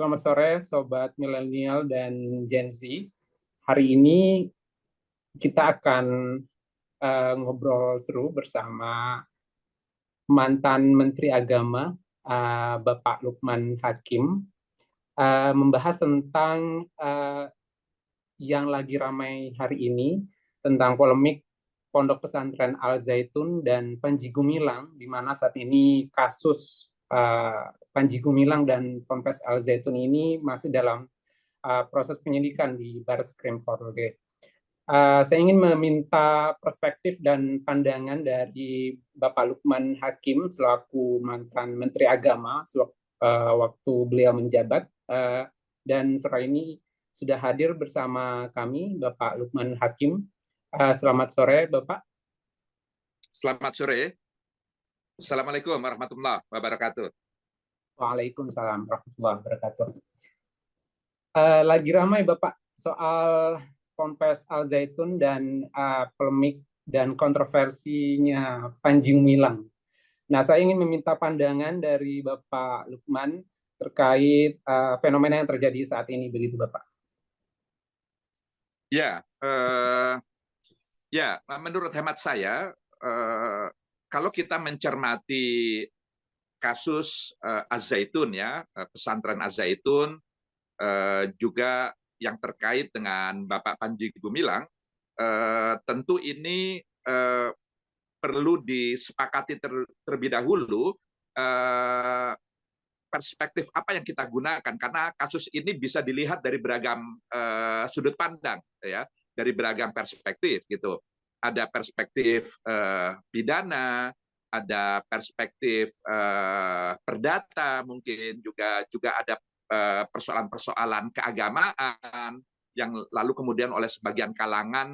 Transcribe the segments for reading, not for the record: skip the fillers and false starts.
Selamat sore, Sobat Milenial dan Gen Z. Hari ini kita akan ngobrol seru bersama mantan Menteri Agama, Bapak Lukman Hakim, membahas tentang yang lagi ramai hari ini, tentang polemik Pondok Pesantren Al Zaitun dan Panji Gumilang, di mana saat ini kasus Panji Gumilang dan Ponpes Al Zaitun ini masih dalam proses penyidikan di Barreskrim Polri. Saya ingin meminta perspektif dan pandangan dari Bapak Lukman Hakim selaku mantan Menteri Agama waktu beliau menjabat, dan sore ini sudah hadir bersama kami Bapak Lukman Hakim. Selamat sore, Bapak. Selamat sore. Assalamualaikum warahmatullahi wabarakatuh. Waalaikumsalam warahmatullahi wabarakatuh. Lagi ramai, Bapak, soal Ponpes Al Zaitun dan polemik dan kontroversinya Panji Gumilang. Nah, saya ingin meminta pandangan dari Bapak Lukman terkait fenomena yang terjadi saat ini, begitu, Bapak? Ya, menurut hemat saya, kalau kita mencermati kasus Az-Zaitun, ya, pesantren Az-Zaitun, juga yang terkait dengan Bapak Panji Gumilang, tentu ini perlu disepakati terlebih dahulu perspektif apa yang kita gunakan, karena kasus ini bisa dilihat dari beragam sudut pandang, ya, dari beragam perspektif gitu. Ada perspektif pidana, ada perspektif perdata, mungkin juga ada persoalan-persoalan keagamaan yang lalu kemudian oleh sebagian kalangan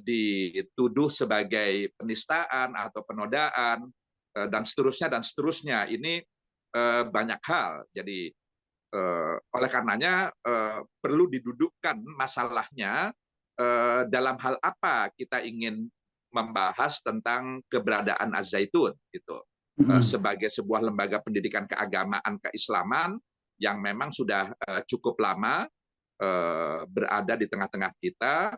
dituduh sebagai penistaan atau penodaan, dan seterusnya. Ini banyak hal. Jadi oleh karenanya perlu didudukkan masalahnya dalam hal apa kita ingin membahas tentang keberadaan Az-Zaitun gitu. Sebagai sebuah lembaga pendidikan keagamaan keislaman yang memang sudah cukup lama berada di tengah-tengah kita,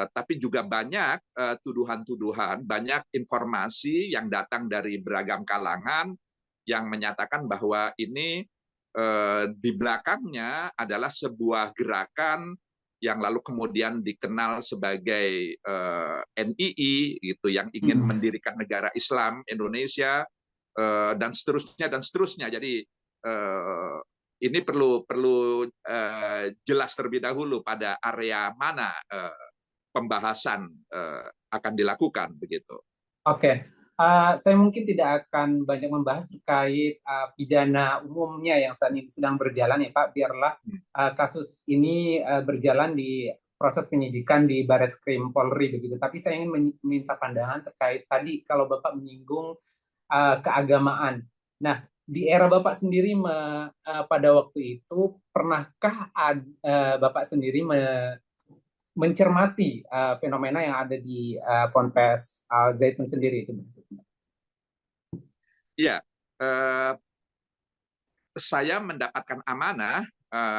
tapi juga banyak tuduhan-tuduhan, banyak informasi yang datang dari beragam kalangan yang menyatakan bahwa ini di belakangnya adalah sebuah gerakan yang lalu kemudian dikenal sebagai NII gitu, yang ingin mendirikan negara Islam Indonesia, dan seterusnya. Jadi ini perlu jelas terlebih dahulu pada area mana pembahasan akan dilakukan begitu. Oke. Saya mungkin tidak akan banyak membahas terkait pidana umumnya yang saat ini sedang berjalan, ya Pak. Biarlah kasus ini berjalan di proses penyidikan di Barreskrim Polri begitu. Tapi saya ingin meminta pandangan terkait tadi kalau Bapak menyinggung keagamaan. Nah, di era Bapak sendiri pada waktu itu, pernahkah Bapak sendiri mencermati fenomena yang ada di Ponpes Al Zaitun sendiri itu? Iya, saya mendapatkan amanah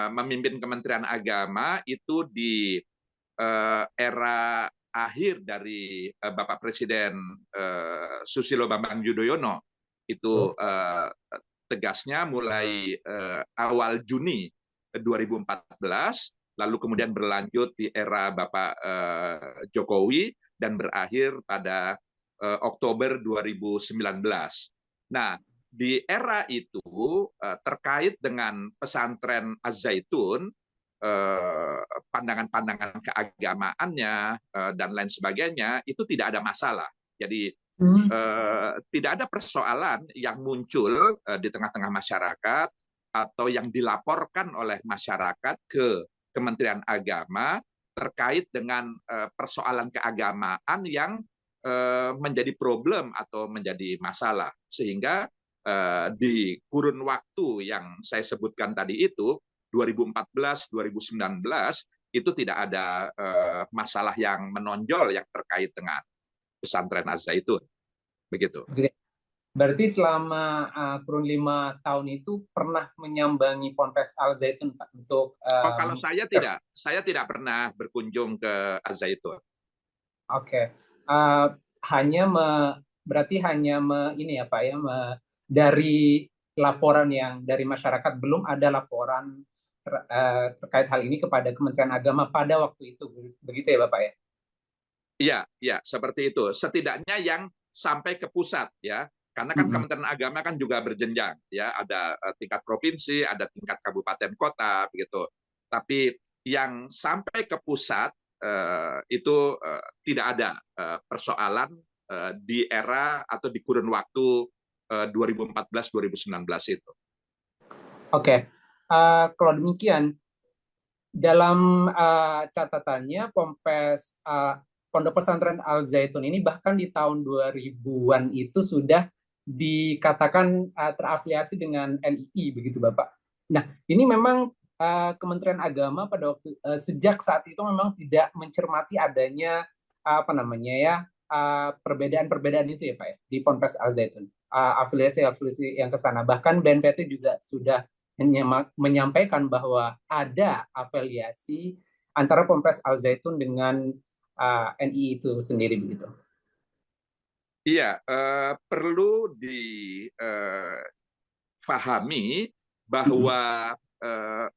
memimpin Kementerian Agama itu di era akhir dari Bapak Presiden Susilo Bambang Yudhoyono. Itu tegasnya mulai awal Juni 2014, lalu kemudian berlanjut di era Bapak Jokowi dan berakhir pada Oktober 2019. Nah, di era itu terkait dengan pesantren Az-Zaitun, pandangan-pandangan keagamaannya dan lain sebagainya itu tidak ada masalah. Jadi tidak ada persoalan yang muncul di tengah-tengah masyarakat atau yang dilaporkan oleh masyarakat ke Kementerian Agama terkait dengan persoalan keagamaan yang menjadi problem atau menjadi masalah. Sehingga di kurun waktu yang saya sebutkan tadi itu, 2014-2019, itu tidak ada masalah yang menonjol yang terkait dengan pesantren Az-Zaitun. Begitu. Berarti selama kurun 5 tahun itu pernah menyambangi Ponpes Al Zaitun, Pak, untuk Oh, kalau saya tidak pernah berkunjung ke Al-Zaitun. oke. Eh, hanya berarti hanya ini ya Pak ya, dari laporan yang dari masyarakat belum ada laporan terkait hal ini kepada Kementerian Agama pada waktu itu, begitu ya Bapak ya? Iya, ya, seperti itu. Setidaknya yang sampai ke pusat ya. Karena kan Mm-mm. Kementerian Agama kan juga berjenjang ya, ada tingkat provinsi, ada tingkat kabupaten kota begitu. Tapi yang sampai ke pusat itu tidak ada persoalan di era atau di kurun waktu 2014-2019 itu. Oke. Kalau demikian, dalam catatannya Pondok Pesantren Al Zaitun ini bahkan di tahun 2000-an itu sudah dikatakan terafiliasi dengan NII, begitu Bapak. Nah, ini memang Kementerian Agama pada waktu sejak saat itu memang tidak mencermati adanya apa namanya ya, perbedaan-perbedaan itu ya Pak ya di Ponpes Al Zaitun. Afiliasi-afiliasi yang ke sana. Bahkan BNPT juga sudah menyampaikan bahwa ada afiliasi antara Ponpes Al Zaitun dengan NI itu sendiri, begitu. Iya, perlu difahami bahwa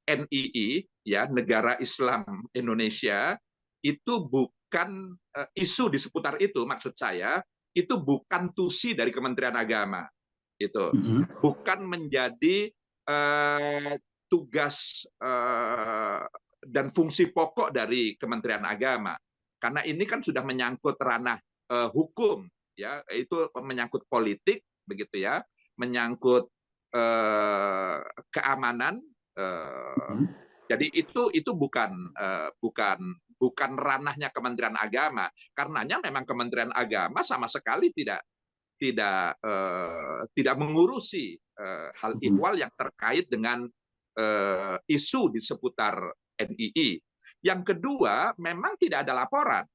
NII, ya, Negara Islam Indonesia, itu bukan isu di seputar itu, maksud saya, itu bukan tusi dari Kementerian Agama, itu bukan menjadi tugas dan fungsi pokok dari Kementerian Agama, karena ini kan sudah menyangkut ranah hukum, ya, itu menyangkut politik, begitu ya, menyangkut keamanan. Jadi itu bukan ranahnya Kementerian Agama. Karenanya memang Kementerian Agama sama sekali tidak mengurusi hal ihwal yang terkait dengan isu di seputar NII. Yang kedua, memang tidak ada laporan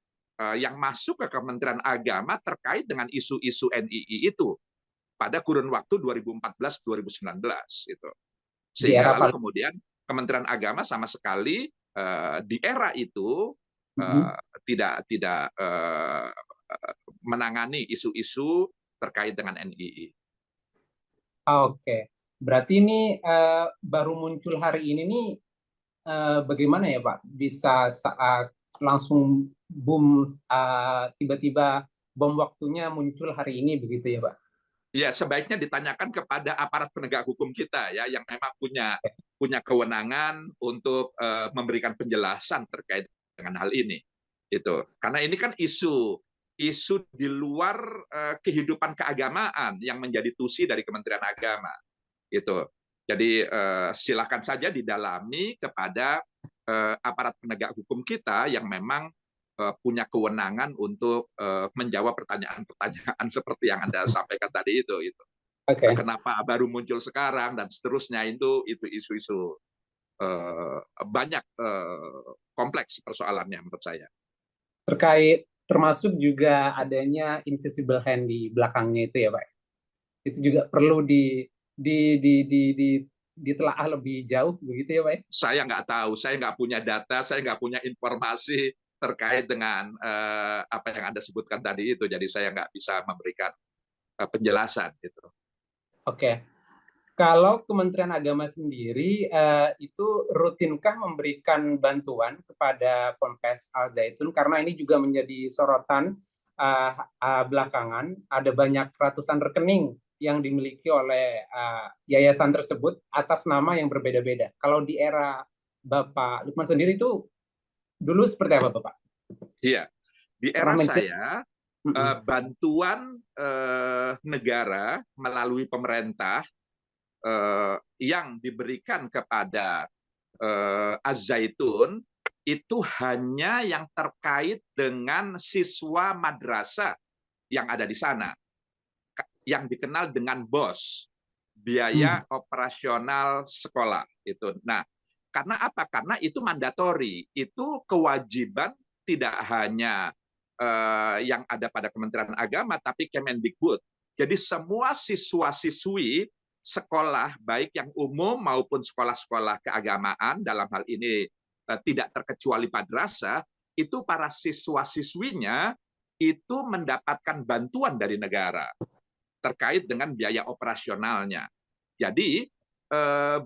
yang masuk ke Kementerian Agama terkait dengan isu-isu NII itu pada kurun waktu 2014-2019 itu. Di Sehingga era lalu kemudian Kementerian Agama sama sekali di era itu tidak menangani isu-isu terkait dengan NII. Oke, berarti ini baru muncul hari ini nih, bagaimana ya Pak bisa saat langsung boom, tiba-tiba bom waktunya muncul hari ini, begitu ya Pak? Ya, sebaiknya ditanyakan kepada aparat penegak hukum kita ya, yang memang punya kewenangan untuk memberikan penjelasan terkait dengan hal ini. Itu karena ini kan isu di luar kehidupan keagamaan yang menjadi tusi dari Kementerian Agama. Itu. Jadi silakan saja didalami kepada aparat penegak hukum kita yang memang punya kewenangan untuk menjawab pertanyaan-pertanyaan seperti yang Anda sampaikan tadi itu. Oke. Kenapa baru muncul sekarang dan seterusnya, itu isu-isu banyak kompleks persoalannya menurut saya. Termasuk juga adanya invisible hand di belakangnya itu ya Pak. Itu juga perlu di, di, di, di ditelaah lebih jauh, begitu ya Pak. Saya nggak tahu, saya nggak punya data, saya nggak punya informasi terkait dengan apa yang Anda sebutkan tadi itu, jadi saya nggak bisa memberikan penjelasan gitu. Oke. Kalau Kementerian Agama sendiri itu rutinkah memberikan bantuan kepada Ponpes Al Zaitun, karena ini juga menjadi sorotan belakangan, ada banyak ratusan rekening yang dimiliki oleh yayasan tersebut atas nama yang berbeda-beda. Kalau di era Bapak Lukman sendiri itu dulu seperti apa Bapak? Iya, di Pernah era saya bantuan negara melalui pemerintah yang diberikan kepada Az-Zaitun itu hanya yang terkait dengan siswa madrasah yang ada di sana, yang dikenal dengan BOS, biaya operasional sekolah itu. Nah, karena apa? Karena itu mandatori, itu kewajiban tidak hanya yang ada pada Kementerian Agama, tapi Kemendikbud Jadi semua siswa-siswi sekolah, baik yang umum maupun sekolah-sekolah keagamaan, dalam hal ini tidak terkecuali madrasah, itu para siswa-siswinya itu mendapatkan bantuan dari negara terkait dengan biaya operasionalnya. Jadi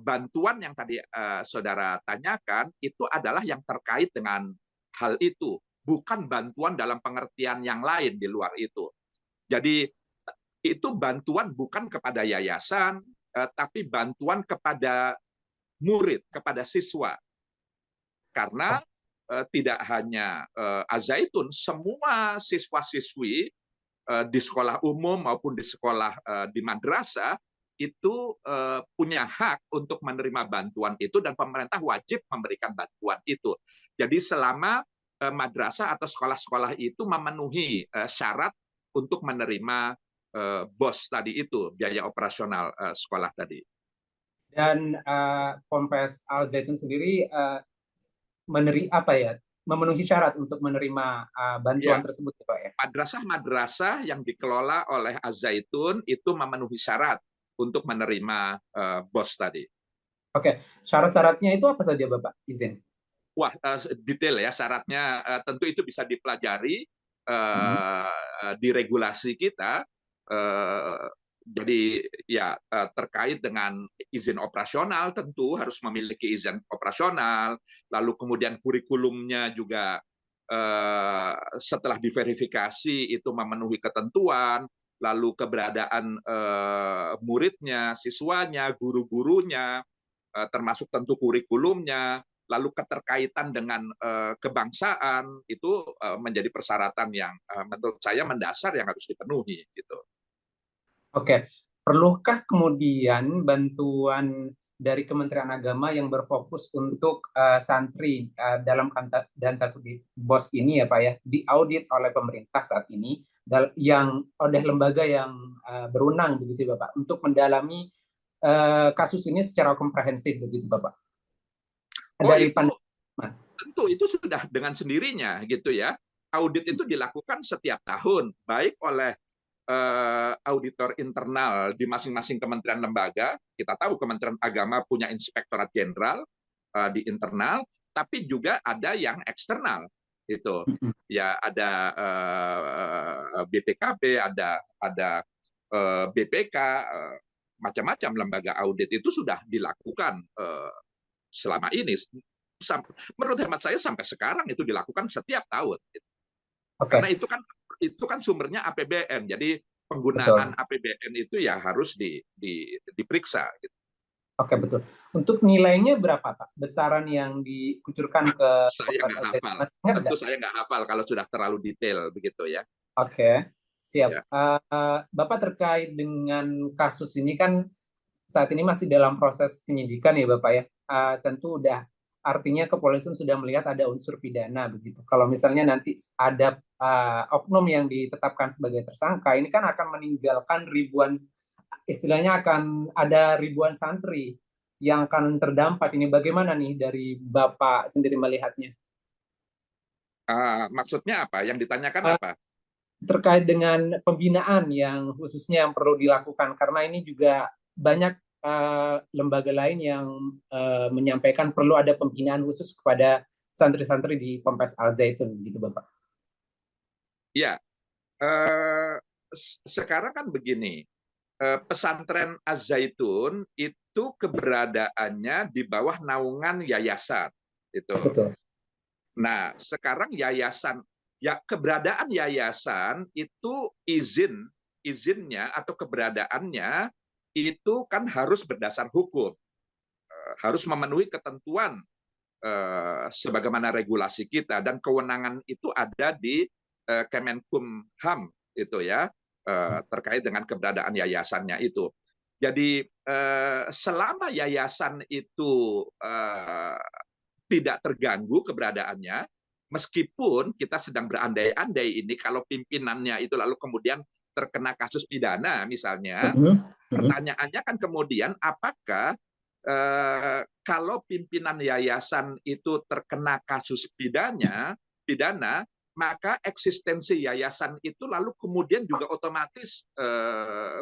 bantuan yang tadi saudara tanyakan itu adalah yang terkait dengan hal itu, bukan bantuan dalam pengertian yang lain di luar itu. Jadi itu bantuan bukan kepada yayasan, tapi bantuan kepada murid, kepada siswa. Karena tidak hanya Al-Zaitun, semua siswa-siswi di sekolah umum maupun di sekolah di madrasah itu punya hak untuk menerima bantuan itu, dan pemerintah wajib memberikan bantuan itu. Jadi selama madrasah atau sekolah-sekolah itu memenuhi syarat untuk menerima BOS tadi itu, biaya operasional sekolah tadi. Dan Ponpes Al-Zaitun sendiri memenuhi syarat untuk menerima bantuan Ya, tersebut, Pak ya? madrasah-madrasah yang dikelola oleh Al-Zaitun itu memenuhi syarat untuk menerima BOS tadi. Oke, syarat-syaratnya itu apa saja, Bapak? Izin. Wah, detail ya syaratnya, tentu itu bisa dipelajari di regulasi kita. Jadi ya terkait dengan izin operasional tentu harus memiliki izin operasional, lalu kemudian kurikulumnya juga setelah diverifikasi itu memenuhi ketentuan, lalu keberadaan muridnya, siswanya, guru-gurunya, termasuk tentu kurikulumnya, lalu keterkaitan dengan kebangsaan itu menjadi persyaratan yang menurut saya mendasar yang harus dipenuhi gitu. Oke, perlukah kemudian bantuan dari Kementerian Agama yang berfokus untuk santri dalam danta kutip BOS ini ya Pak ya, diaudit oleh pemerintah saat ini yang oleh lembaga yang berwenang begitu Bapak untuk mendalami kasus ini secara komprehensif begitu Bapak? Oh Dari itu pandangan. tentu itu sudah dengan sendirinya gitu ya. Audit itu dilakukan setiap tahun, baik oleh auditor internal di masing-masing kementerian lembaga. Kita tahu Kementerian Agama punya inspektorat jenderal di internal, tapi juga ada yang eksternal. Itu ya ada BPKB, ada BPK, macam-macam lembaga audit itu sudah dilakukan selama ini. Menurut hemat saya sampai sekarang itu dilakukan setiap tahun. Karena Oke, itu kan sumbernya APBN. Jadi penggunaan betul. APBN itu ya harus diperiksa. Gitu. Oke, betul. Untuk nilainya berapa, Pak? Besaran yang dikucurkan ke Saya Polres nggak Al-Zaitun. hafal. Masih ingat Tentu nggak? saya nggak hafal kalau sudah terlalu detail begitu ya. Oke, siap. Ya. Bapak terkait dengan kasus ini kan saat ini masih dalam proses penyidikan ya Bapak ya. Tentu udah artinya kepolisian sudah melihat ada unsur pidana begitu. Kalau misalnya nanti ada oknum yang ditetapkan sebagai tersangka, ini kan akan meninggalkan ribuan, istilahnya akan ada ribuan santri yang akan terdampak. Ini bagaimana nih dari Bapak sendiri melihatnya? Maksudnya apa? Yang ditanyakan Uh, apa? Terkait dengan pembinaan yang khususnya yang perlu dilakukan karena ini juga banyak lembaga lain yang menyampaikan perlu ada pembinaan khusus kepada santri-santri di Ponpes Al Zaitun gitu Bapak. Ya, sekarang kan begini. Pesantren Az-Zaitun itu keberadaannya di bawah naungan yayasan. Itu. Betul. Nah, sekarang keberadaan yayasan itu izinnya atau keberadaannya itu kan harus berdasar hukum, harus memenuhi ketentuan sebagaimana regulasi kita, dan kewenangan itu ada di Kemenkumham itu ya, terkait dengan keberadaan yayasannya itu. Jadi selama yayasan itu tidak terganggu keberadaannya, meskipun kita sedang berandai-andai ini kalau pimpinannya itu lalu kemudian terkena kasus pidana misalnya, pertanyaannya kan kemudian apakah kalau pimpinan yayasan itu terkena kasus pidana, maka eksistensi yayasan itu lalu kemudian juga otomatis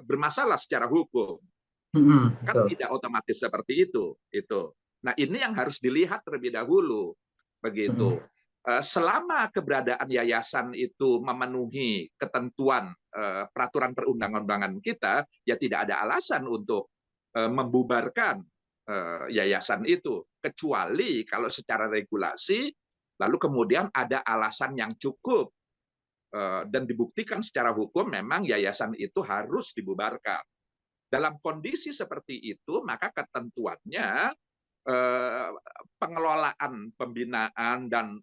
bermasalah secara hukum. Kan Betul. tidak otomatis seperti itu. Nah, ini yang harus dilihat terlebih dahulu. Begitu. Selama keberadaan yayasan itu memenuhi ketentuan peraturan perundang-undangan kita, ya tidak ada alasan untuk membubarkan yayasan itu, kecuali kalau secara regulasi lalu kemudian ada alasan yang cukup dan dibuktikan secara hukum memang yayasan itu harus dibubarkan. Dalam kondisi seperti itu, maka ketentuannya pengelolaan pembinaan dan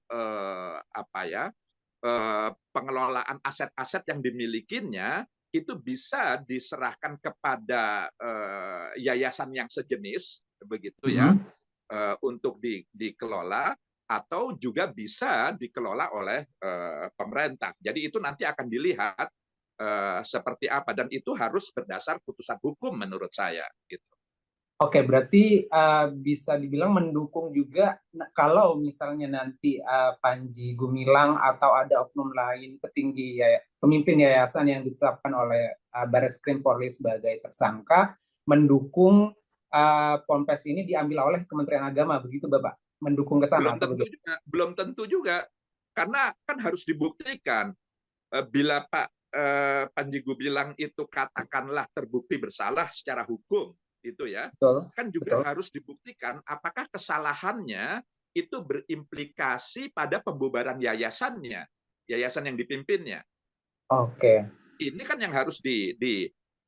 pengelolaan aset-aset yang dimilikinya itu bisa diserahkan kepada yayasan yang sejenis, begitu ya, untuk dikelola, atau juga bisa dikelola oleh pemerintah. Jadi itu nanti akan dilihat seperti apa, dan itu harus berdasar putusan hukum menurut saya. Gitu. Oke, berarti bisa dibilang mendukung juga kalau misalnya nanti Panji Gumilang atau ada oknum lain petinggi pemimpin yayasan yang ditetapkan oleh Barreskrim Polri sebagai tersangka, mendukung Ponpes ini diambil oleh Kementerian Agama, begitu Bapak? Mendukung ke sana atau begitu? Belum tentu juga, karena kan harus dibuktikan bila Pak Panji Gumilang itu katakanlah terbukti bersalah secara hukum, itu ya, Betul, kan juga betul. harus dibuktikan apakah kesalahannya itu berimplikasi pada pembubaran yayasannya, yayasan yang dipimpinnya. Oke. Ini kan yang harus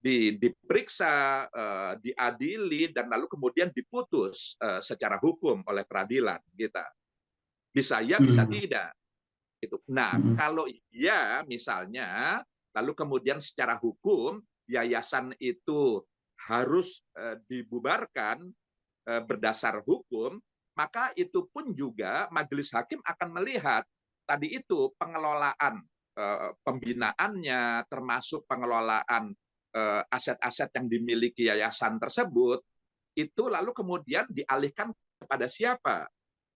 diperiksa, diadili, dan lalu kemudian diputus secara hukum oleh peradilan kita. Bisa ya, bisa tidak. Nah, kalau ya misalnya, lalu kemudian secara hukum yayasan itu harus dibubarkan berdasar hukum, maka itu pun juga majelis hakim akan melihat tadi itu pengelolaan pembinaannya, termasuk pengelolaan aset-aset yang dimiliki yayasan tersebut, itu lalu kemudian dialihkan kepada siapa?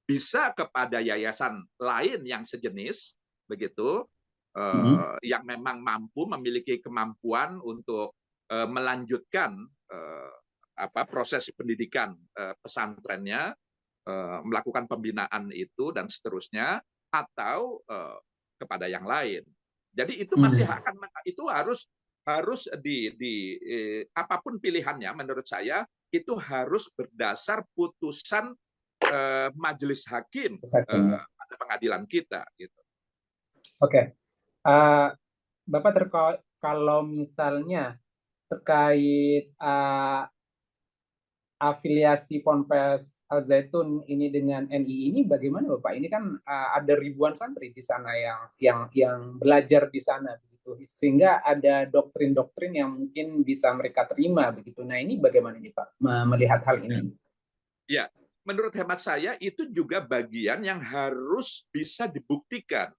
Bisa kepada yayasan lain yang sejenis, begitu, yang memang mampu, memiliki kemampuan untuk melanjutkan proses pendidikan pesantrennya, melakukan pembinaan itu dan seterusnya, atau kepada yang lain. Jadi itu masih akan, itu harus apapun pilihannya, menurut saya itu harus berdasar putusan majelis hakim pada pengadilan kita. Gitu. Oke. Bapak kalau misalnya terkait afiliasi Ponpes Al Zaitun ini dengan NII ini bagaimana Bapak? Ini kan ada ribuan santri di sana yang belajar di sana begitu, sehingga ada doktrin-doktrin yang mungkin bisa mereka terima begitu. Nah, ini bagaimana nih Pak melihat hal ini? Ya, menurut hemat saya itu juga bagian yang harus bisa dibuktikan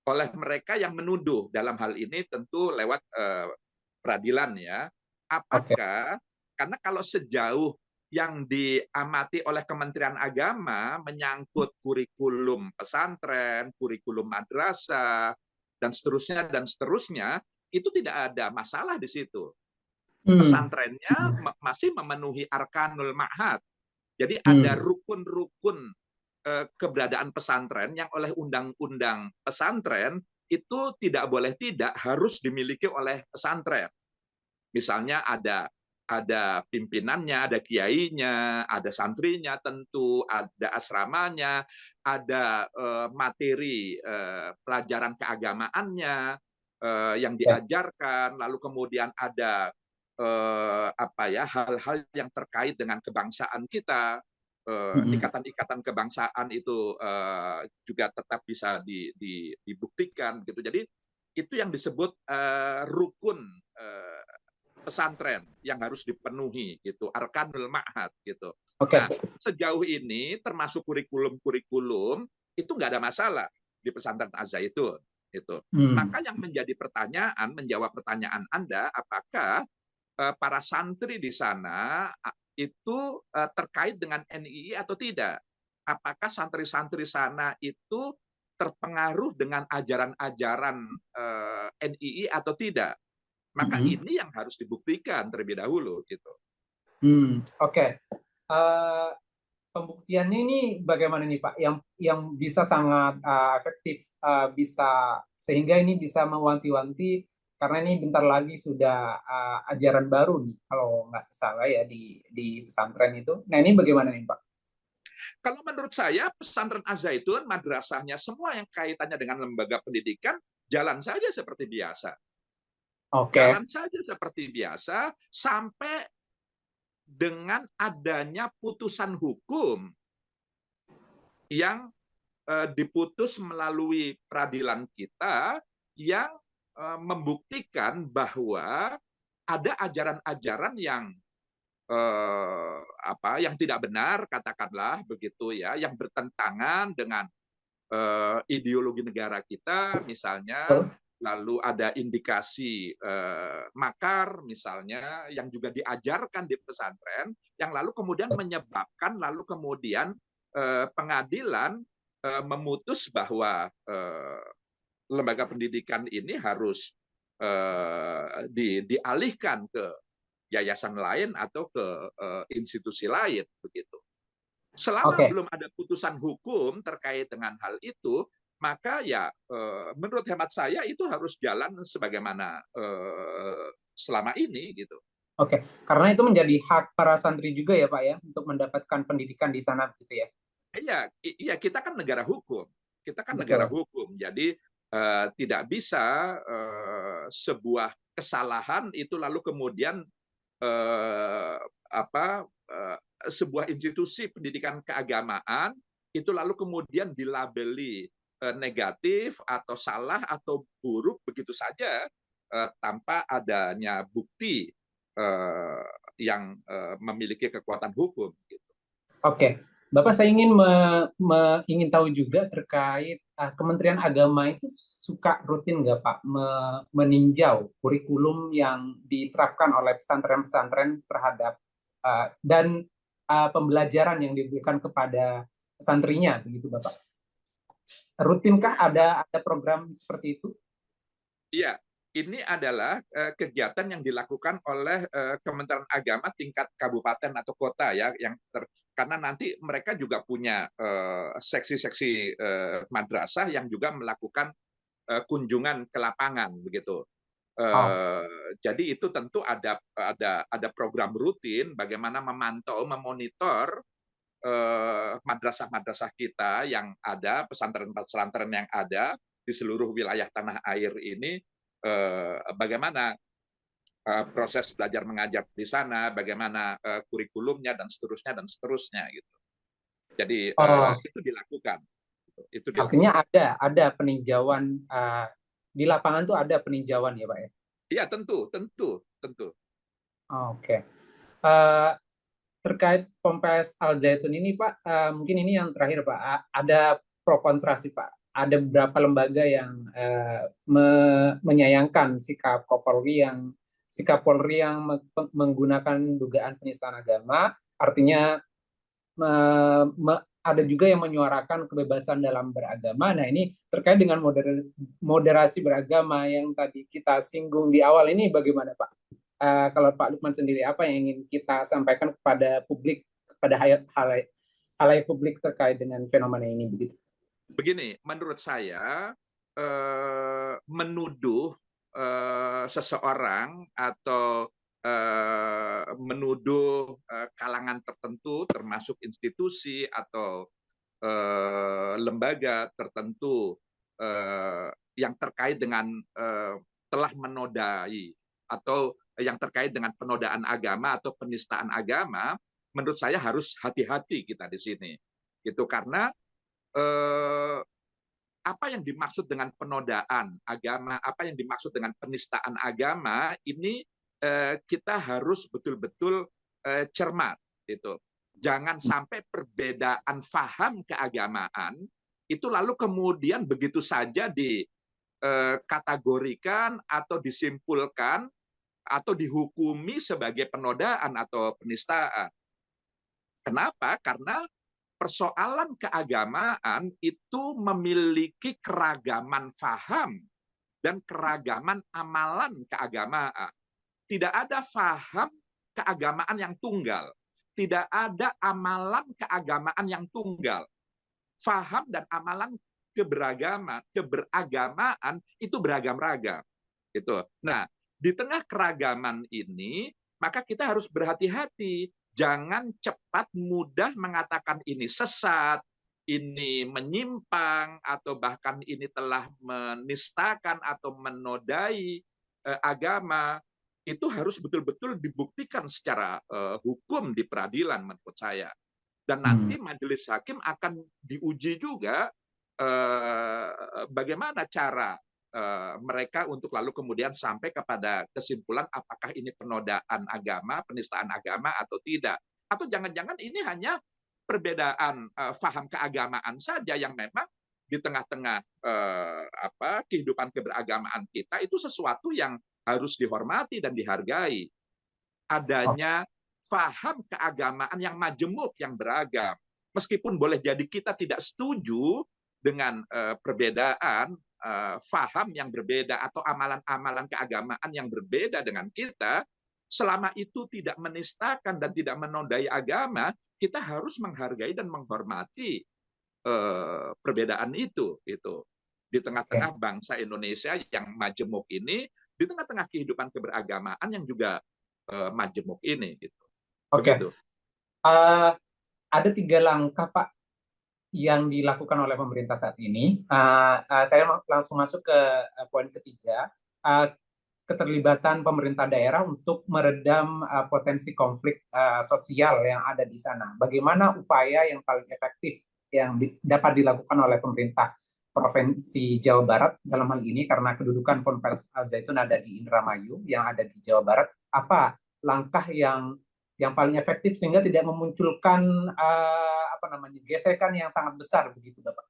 oleh mereka yang menuduh, dalam hal ini tentu lewat peradilan ya. Apakah karena kalau sejauh yang diamati oleh Kementerian Agama menyangkut kurikulum pesantren, kurikulum madrasah, dan seterusnya, itu tidak ada masalah di situ. Pesantrennya masih memenuhi arkanul ma'had. Jadi ada rukun-rukun keberadaan pesantren yang oleh undang-undang pesantren itu tidak boleh tidak harus dimiliki oleh pesantren. Misalnya ada pimpinannya, ada kiainya, ada santrinya tentu, ada asramanya, ada materi pelajaran keagamaannya yang diajarkan, lalu kemudian ada hal-hal yang terkait dengan kebangsaan kita, ikatan-ikatan kebangsaan itu juga tetap bisa dibuktikan gitu. Jadi itu yang disebut rukun pesantren yang harus dipenuhi gitu, arkanul ma'had gitu. Nah, sejauh ini termasuk kurikulum itu nggak ada masalah di pesantren Az-Zaitun itu. Maka yang menjadi pertanyaan, menjawab pertanyaan Anda, apakah para santri di sana itu terkait dengan NII atau tidak? Apakah santri-santri sana itu terpengaruh dengan ajaran-ajaran NII atau tidak. Maka ini yang harus dibuktikan terlebih dahulu gitu. Oke. Pembuktiannya ini bagaimana nih Pak? Yang bisa sangat efektif, bisa sehingga ini bisa mewanti-wanti karena ini bentar lagi sudah ajaran baru nih kalau nggak salah ya di pesantren itu. Nah ini bagaimana nih Pak? Kalau menurut saya pesantren Az-Zaitun, madrasahnya, semua yang kaitannya dengan lembaga pendidikan jalan saja seperti biasa. Oke. Jalan saja seperti biasa sampai dengan adanya putusan hukum yang diputus melalui peradilan kita yang membuktikan bahwa ada ajaran-ajaran yang yang tidak benar, katakanlah begitu ya, yang bertentangan dengan ideologi negara kita misalnya, lalu ada indikasi makar misalnya yang juga diajarkan di pesantren, yang lalu kemudian menyebabkan lalu kemudian pengadilan memutus bahwa lembaga pendidikan ini harus dialihkan ke yayasan lain atau ke institusi lain begitu. Selama belum ada putusan hukum terkait dengan hal itu, maka ya menurut hemat saya itu harus jalan sebagaimana selama ini gitu. Oke, karena itu menjadi hak para santri juga ya Pak ya untuk mendapatkan pendidikan di sana gitu ya. Iya, kita kan negara hukum. Kita kan negara Betul. hukum. Jadi tidak bisa sebuah kesalahan itu lalu kemudian sebuah institusi pendidikan keagamaan itu lalu kemudian dilabeli negatif atau salah atau buruk begitu saja tanpa adanya bukti yang memiliki kekuatan hukum. Gitu. Oke, Bapak saya ingin tahu juga terkait Kementerian Agama itu suka rutin nggak Pak meninjau kurikulum yang diterapkan oleh pesantren-pesantren terhadap dan pembelajaran yang diberikan kepada santrinya, begitu Bapak? Rutinkah ada program seperti itu? Iya, ini adalah kegiatan yang dilakukan oleh Kementerian Agama tingkat kabupaten atau kota ya, karena nanti mereka juga punya seksi-seksi madrasah yang juga melakukan kunjungan ke lapangan begitu. Jadi itu tentu ada program rutin bagaimana memantau, memonitor madrasah-madrasah kita yang ada, pesantren-pesantren yang ada di seluruh wilayah tanah air ini, bagaimana proses belajar mengajar di sana, bagaimana kurikulumnya dan seterusnya gitu. Jadi itu dilakukan. Artinya ada peninjauan di lapangan tuh ada peninjauan ya Pak ya? Iya tentu. Oke. Terkait Ponpes Al Zaitun ini Pak, mungkin ini yang terakhir Pak, ada pro kontra sih Pak. Ada beberapa lembaga yang menyayangkan sikap Polri yang menggunakan dugaan penistaan agama, artinya ada juga yang menyuarakan kebebasan dalam beragama. Nah ini terkait dengan moderasi beragama yang tadi kita singgung di awal ini bagaimana Pak? Kalau Pak Lukman sendiri apa yang ingin kita sampaikan kepada publik, kepada halayak publik terkait dengan fenomena ini begitu? Begini, menurut saya menuduh seseorang atau menuduh kalangan tertentu termasuk institusi atau lembaga tertentu yang terkait dengan telah menodai atau yang terkait dengan penodaan agama atau penistaan agama, menurut saya harus hati-hati kita di sini. Gitu karena apa yang dimaksud dengan penodaan agama, apa yang dimaksud dengan penistaan agama, ini kita harus betul-betul cermat. Gitu. Jangan sampai perbedaan faham keagamaan itu lalu kemudian begitu saja dikategorikan atau disimpulkan atau dihukumi sebagai penodaan atau penistaan. Kenapa? Karena persoalan keagamaan itu memiliki keragaman faham dan keragaman amalan keagamaan. Tidak ada faham keagamaan yang tunggal. Tidak ada amalan keagamaan yang tunggal. Faham dan amalan keberagamaan itu beragam-ragam. Gitu. Nah, di tengah keragaman ini, maka kita harus berhati-hati. Jangan cepat mudah mengatakan ini sesat, ini menyimpang, atau bahkan ini telah menistakan atau menodai agama. Itu harus betul-betul dibuktikan secara hukum di peradilan menurut saya. Dan nanti majelis hakim akan diuji juga bagaimana cara mereka untuk lalu kemudian sampai kepada kesimpulan apakah ini penodaan agama, penistaan agama atau tidak. Atau jangan-jangan ini hanya perbedaan faham keagamaan saja yang memang di tengah-tengah kehidupan keberagamaan kita itu sesuatu yang harus dihormati dan dihargai. Adanya faham keagamaan yang majemuk, yang beragam. Meskipun boleh jadi kita tidak setuju dengan perbedaan faham yang berbeda atau amalan-amalan keagamaan yang berbeda dengan kita, selama itu tidak menistakan dan tidak menodai agama, kita harus menghargai dan menghormati perbedaan itu. Di tengah-tengah bangsa Indonesia yang majemuk ini, di tengah-tengah kehidupan keberagamaan yang juga majemuk ini. Gitu. Oke. Ada 3 langkah, Pak, yang dilakukan oleh pemerintah saat ini. Saya langsung masuk ke poin ketiga, keterlibatan pemerintah daerah untuk meredam potensi konflik sosial yang ada di sana. Bagaimana upaya yang paling efektif yang dapat dilakukan oleh pemerintah Provinsi Jawa Barat dalam hal ini, karena kedudukan Ponpes Al Zaitun ada di Indramayu yang ada di Jawa Barat. Apa langkah yang paling efektif sehingga tidak memunculkan gesekan yang sangat besar begitu, Bapak?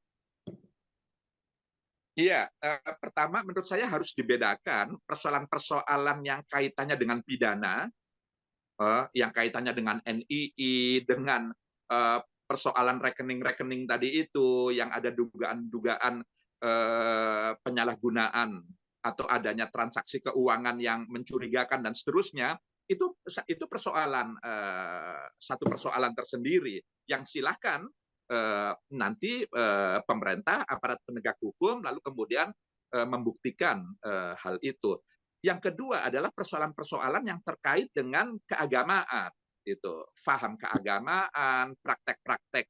Iya, pertama menurut saya harus dibedakan persoalan-persoalan yang kaitannya dengan pidana, yang kaitannya dengan NII, dengan persoalan rekening-rekening tadi itu, yang ada dugaan-dugaan penyalahgunaan atau adanya transaksi keuangan yang mencurigakan dan seterusnya, itu persoalan satu persoalan tersendiri yang silakan nanti pemerintah, aparat penegak hukum lalu kemudian membuktikan hal itu. Yang kedua adalah persoalan-persoalan yang terkait dengan keagamaan, faham keagamaan, praktek-praktek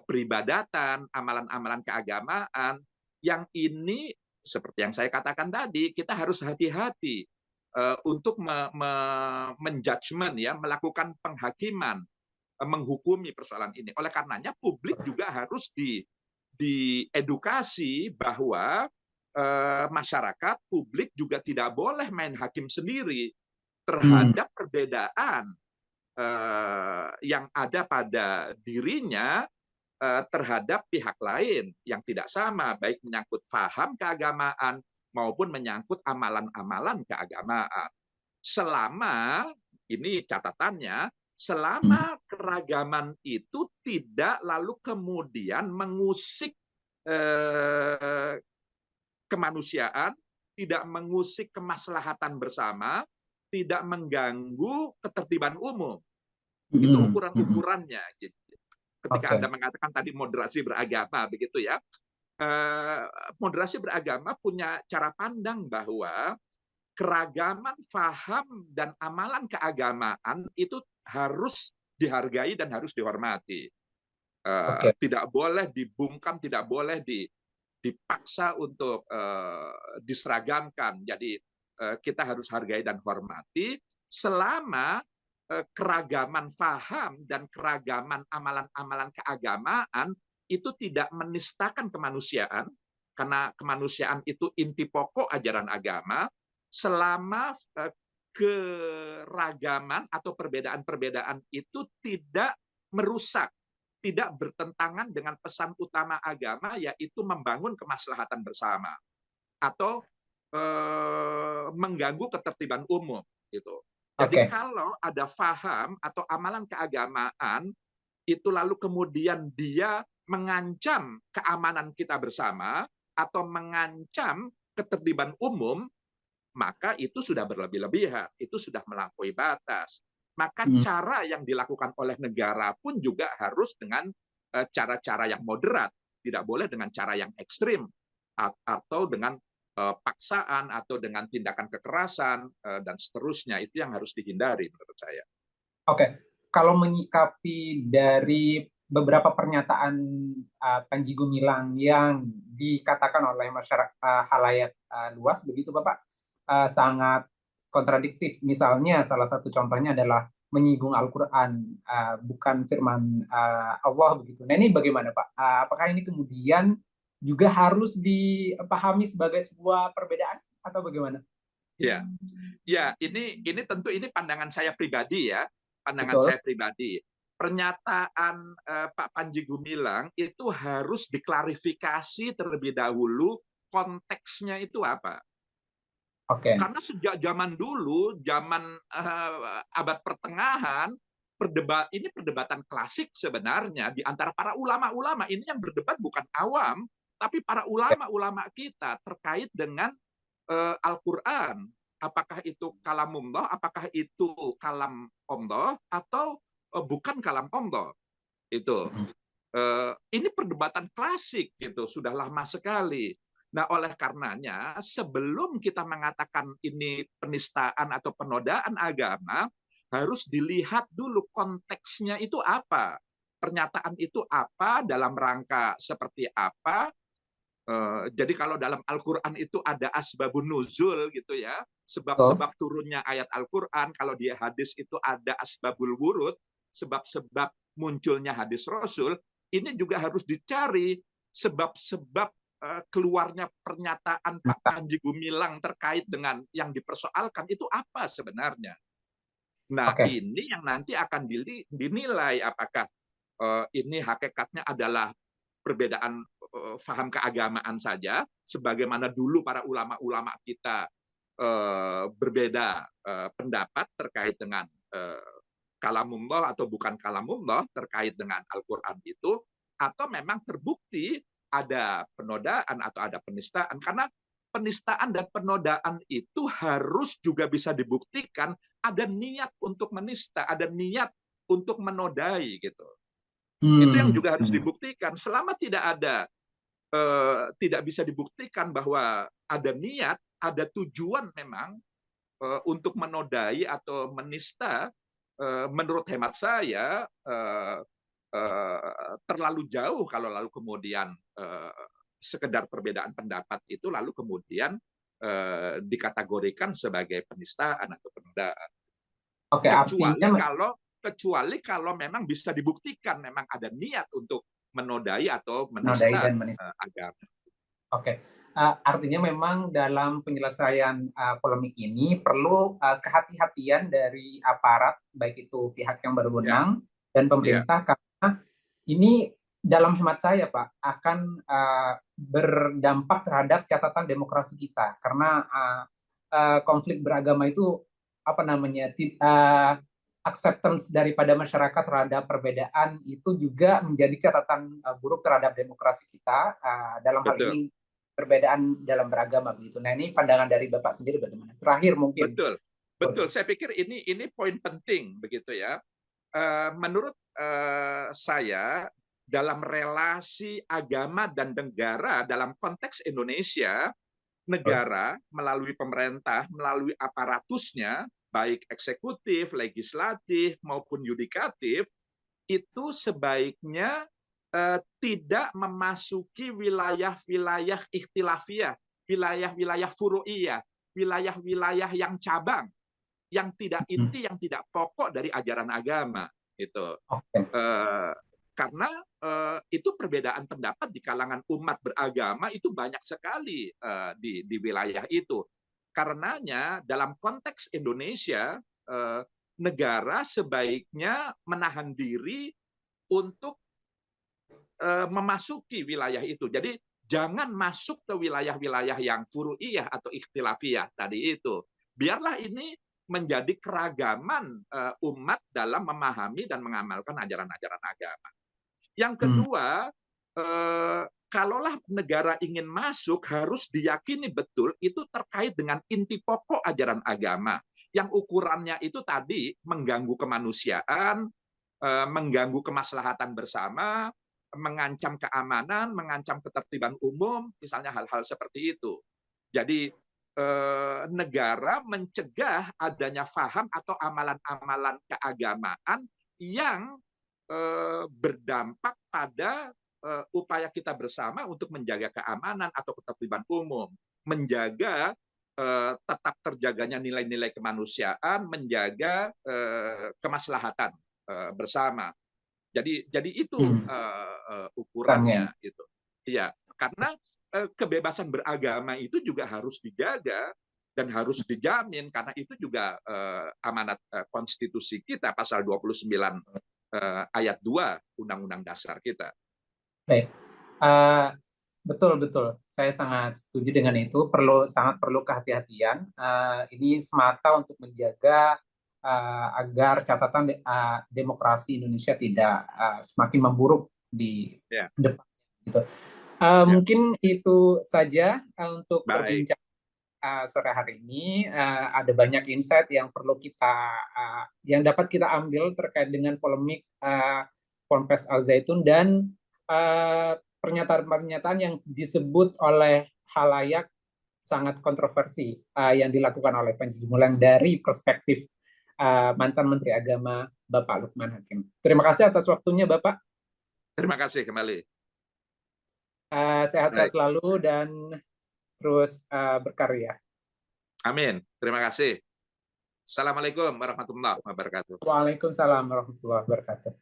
peribadatan, amalan-amalan keagamaan, yang ini seperti yang saya katakan tadi, kita harus hati-hati untuk menjudgment, ya, melakukan penghakiman, menghukumi persoalan ini. Oleh karenanya publik juga harus diedukasi bahwa masyarakat, publik juga tidak boleh main hakim sendiri terhadap perbedaan yang ada pada dirinya terhadap pihak lain yang tidak sama, baik menyangkut faham keagamaan maupun menyangkut amalan-amalan keagamaan. Selama, ini catatannya, selama keragaman itu tidak lalu kemudian mengusik kemanusiaan, tidak mengusik kemaslahatan bersama, tidak mengganggu ketertiban umum. Itu ukuran-ukurannya. Ketika Anda mengatakan tadi moderasi beragama, begitu ya, moderasi beragama punya cara pandang bahwa keragaman faham dan amalan keagamaan itu harus dihargai dan harus dihormati. Tidak boleh dibungkam, tidak boleh dipaksa untuk diseragamkan. Jadi kita harus hargai dan hormati selama keragaman faham dan keragaman amalan-amalan keagamaan itu tidak menistakan kemanusiaan, karena kemanusiaan itu inti pokok ajaran agama. Selama keragaman atau perbedaan-perbedaan itu tidak merusak, tidak bertentangan dengan pesan utama agama, yaitu membangun kemaslahatan bersama atau mengganggu ketertiban umum. Gitu. Jadi kalau ada faham atau amalan keagamaan itu lalu kemudian dia mengancam keamanan kita bersama atau mengancam ketertiban umum, maka itu sudah berlebih-lebihan, itu sudah melampaui batas. Maka cara yang dilakukan oleh negara pun juga harus dengan cara-cara yang moderat, tidak boleh dengan cara yang ekstrim atau dengan paksaan atau dengan tindakan kekerasan dan seterusnya. Itu yang harus dihindari menurut saya. Oke, kalau menyikapi dari beberapa pernyataan Panji Gumilang yang dikatakan oleh masyarakat halayak luas begitu Bapak, sangat kontradiktif. Misalnya salah satu contohnya adalah menyinggung Al-Quran, bukan firman Allah begitu. Nah ini bagaimana Pak? Apakah ini kemudian juga harus dipahami sebagai sebuah perbedaan atau bagaimana? Ya, ya ini tentu ini pandangan saya pribadi ya, pandangan Betul. saya pribadi. Pernyataan Pak Panji Gumilang itu harus diklarifikasi terlebih dahulu konteksnya itu apa. Oke. Karena sejak zaman dulu, zaman abad pertengahan, ini perdebatan klasik sebenarnya di antara para ulama-ulama. Ini yang berdebat bukan awam, tapi para ulama-ulama kita terkait dengan Al-Quran. Apakah itu kalamullah, apakah itu kalam Allah, atau bukan kalam Allah. Itu. Ini perdebatan klasik, gitu, sudah lama sekali. Nah, oleh karenanya, sebelum kita mengatakan ini penistaan atau penodaan agama, harus dilihat dulu konteksnya itu apa. Pernyataan itu apa, dalam rangka seperti apa. Jadi kalau dalam Al-Quran itu ada asbabun nuzul gitu ya, sebab-sebab turunnya ayat Al-Quran. Kalau di hadis itu ada asbabul wurud, sebab-sebab munculnya hadis Rasul. Ini juga harus dicari sebab-sebab keluarnya pernyataan Pak Panji Gumilang terkait dengan yang dipersoalkan itu apa sebenarnya. Nah, ini yang nanti akan dinilai apakah ini hakikatnya adalah perbedaan faham keagamaan saja, sebagaimana dulu para ulama-ulama kita berbeda pendapat terkait dengan kalamullah atau bukan kalamullah terkait dengan Al-Quran itu, atau memang terbukti ada penodaan atau ada penistaan. Karena penistaan dan penodaan itu harus juga bisa dibuktikan ada niat untuk menista, ada niat untuk menodai gitu. Itu yang juga harus dibuktikan. Selama tidak bisa dibuktikan bahwa ada niat, ada tujuan memang untuk menodai atau menista, menurut hemat saya terlalu jauh kalau lalu kemudian sekedar perbedaan pendapat itu lalu kemudian dikategorikan sebagai penistaan atau penodaan. Kecuali kalau memang bisa dibuktikan memang ada niat untuk menodai atau menista agama. Oke. Artinya memang dalam penyelesaian polemik ini perlu kehati-hatian dari aparat, baik itu pihak yang berwenang dan pemerintah, karena ini dalam hemat saya Pak akan berdampak terhadap catatan demokrasi kita, karena konflik beragama itu acceptance daripada masyarakat terhadap perbedaan itu juga menjadi catatan buruk terhadap demokrasi kita, dalam hal ini perbedaan dalam beragama begitu. Nah, ini pandangan dari Bapak sendiri bagaimana? Terakhir mungkin. Betul. Saya pikir ini poin penting begitu ya. Menurut saya dalam relasi agama dan negara dalam konteks Indonesia, negara melalui pemerintah, melalui aparatusnya, baik eksekutif, legislatif maupun yudikatif, itu sebaiknya tidak memasuki wilayah-wilayah ikhtilafiyah, wilayah-wilayah furu'iyah, wilayah-wilayah yang cabang, yang tidak inti, yang tidak pokok dari ajaran agama. Gitu. Karena itu perbedaan pendapat di kalangan umat beragama itu banyak sekali di wilayah itu. Karenanya dalam konteks Indonesia, negara sebaiknya menahan diri untuk memasuki wilayah itu. Jadi jangan masuk ke wilayah-wilayah yang furu'iyah atau ikhtilafiyah tadi itu. Biarlah ini menjadi keragaman umat dalam memahami dan mengamalkan ajaran-ajaran agama. Yang kedua, kalaulah negara ingin masuk, harus diyakini betul itu terkait dengan inti pokok ajaran agama, yang ukurannya itu tadi mengganggu kemanusiaan, mengganggu kemaslahatan bersama, mengancam keamanan, mengancam ketertiban umum, misalnya hal-hal seperti itu. Jadi negara mencegah adanya faham atau amalan-amalan keagamaan yang berdampak pada upaya kita bersama untuk menjaga keamanan atau ketertiban umum, menjaga tetap terjaganya nilai-nilai kemanusiaan, menjaga kemaslahatan bersama. Jadi itu ukurannya itu. Iya, karena kebebasan beragama itu juga harus dijaga dan harus dijamin, karena itu juga amanat konstitusi kita pasal 29 ayat 2 Undang-Undang Dasar kita. Baik. Betul. Saya sangat setuju dengan itu. Sangat perlu kehati-hatian. Ini semata untuk menjaga agar catatan demokrasi Indonesia tidak semakin memburuk di depan. Gitu. Mungkin itu saja untuk perbincangan sore hari ini. Ada banyak insight yang perlu yang dapat kita ambil terkait dengan polemik Ponpes Al Zaitun dan pernyataan-pernyataan yang disebut oleh khalayak sangat kontroversi yang dilakukan oleh Panji Gumilang dari perspektif mantan Menteri Agama Bapak Lukman Hakim. Terima kasih atas waktunya, Bapak. Terima kasih kembali. Sehat-sehat selalu dan terus berkarya. Amin. Terima kasih. Assalamualaikum warahmatullahi wabarakatuh. Waalaikumsalam warahmatullahi wabarakatuh.